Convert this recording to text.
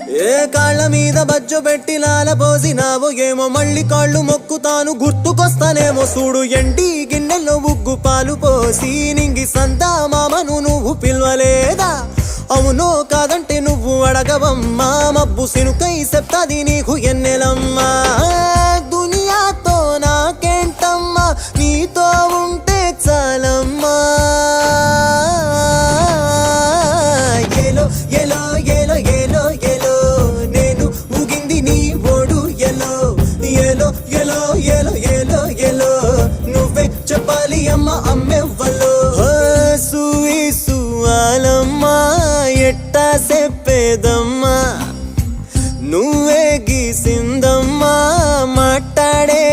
ఏ కాళ్ళ మీద బజ్జో పెట్టి లాలపోసినావో ఏమో మళ్ళీ కాళ్ళు మొక్కుతాను గుర్తుకొస్తానేమో చూడు ఎండి గిన్నెల్లో ఉగ్గు పాలు పోసి నింగి సంతా మామను నువ్వు పిలవలేదా అవునో కాదంటే నువ్వు అడగవమ్మా మబ్బు సినుకై చెప్తాది నీకు ఎన్నెలమ్మా దునియాతో నాకేంటమ్మా నీతో ఉంటే చాలమ్మా ఏలో ఏలో ఏలో ఏలో ఏలో నేను ఊగింది నీ ఓడు ఎలో ఏలో ఏలో ఏలో ఏలో ఏలో నువ్వే చెప్పాలి అమ్మ అమ్మెవ్వలో సూసు ఆలమ్మా ఎట్టా చెప్పేదమ్మా నువ్వే గీసిందమ్మా మాట్లాడే